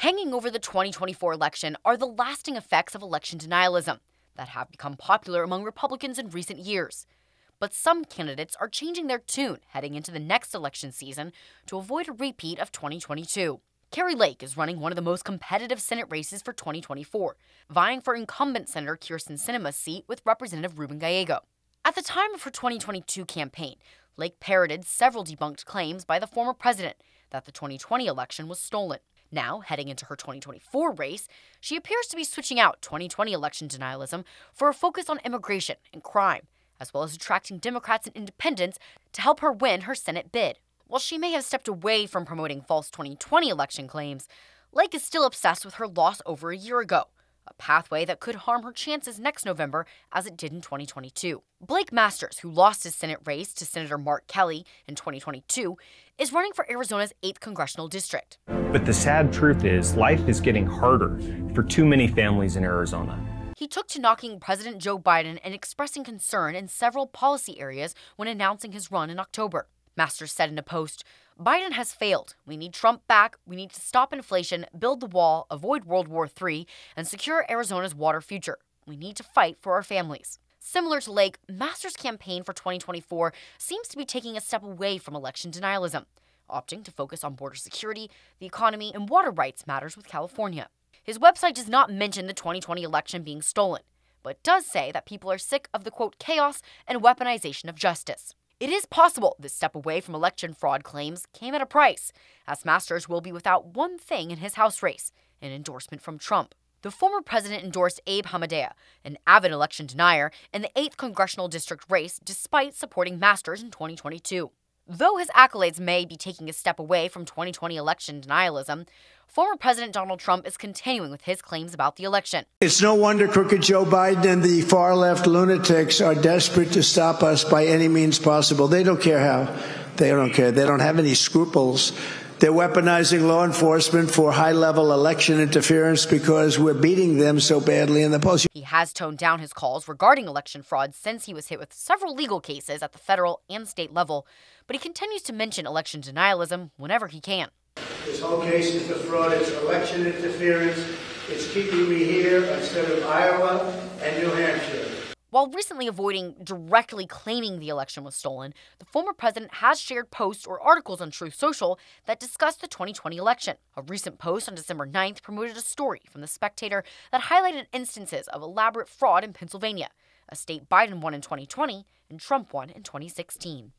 Hanging over the 2024 election are the lasting effects of election denialism that have become popular among Republicans in recent years. But some candidates are changing their tune heading into the next election season to avoid a repeat of 2022. Kari Lake is running one of the most competitive Senate races for 2024, vying for incumbent Senator Kyrsten Sinema's seat with Representative Ruben Gallego. At the time of her 2022 campaign, Lake parroted several debunked claims by the former president that the 2020 election was stolen. Now, heading into her 2024 race, she appears to be switching out 2020 election denialism for a focus on immigration and crime, as well as attracting Democrats and independents to help her win her Senate bid. While she may have stepped away from promoting false 2020 election claims, Lake is still obsessed with her loss over a year ago, a pathway that could harm her chances next November as it did in 2022. Blake Masters, who lost his Senate race to Senator Mark Kelly in 2022, is running for Arizona's 8th congressional district. But the sad truth is, life is getting harder for too many families in Arizona. He took to knocking President Joe Biden and expressing concern in several policy areas when announcing his run in October. Masters said in a post, "Biden has failed. We need Trump back. We need to stop inflation, build the wall, avoid World War III, and secure Arizona's water future. We need to fight for our families." Similar to Lake, Masters' campaign for 2024 seems to be taking a step away from election denialism, opting to focus on border security, the economy, and water rights matters with California. His website does not mention the 2020 election being stolen, but does say that people are sick of the, quote, chaos and weaponization of justice. It is possible this step away from election fraud claims came at a price, as Masters will be without one thing in his House race, an endorsement from Trump. The former president endorsed Abe Hamadeh, an avid election denier, in the 8th congressional district race despite supporting Masters in 2022. Though his accolades may be taking a step away from 2020 election denialism, former President Donald Trump is continuing with his claims about the election. It's no wonder crooked Joe Biden and the far-left lunatics are desperate to stop us by any means possible. They don't care how. They don't care. They don't have any scruples. They're weaponizing law enforcement for high-level election interference because we're beating them so badly in the polls. He has toned down his calls regarding election fraud since he was hit with several legal cases at the federal and state level, but he continues to mention election denialism whenever he can. This whole case is the fraud. It's election interference. It's keeping me here instead of Iowa and New Hampshire. While recently avoiding directly claiming the election was stolen, the former president has shared posts or articles on Truth Social that discuss the 2020 election. A recent post on December 9th promoted a story from The Spectator that highlighted instances of elaborate fraud in Pennsylvania, a state Biden won in 2020 and Trump won in 2016.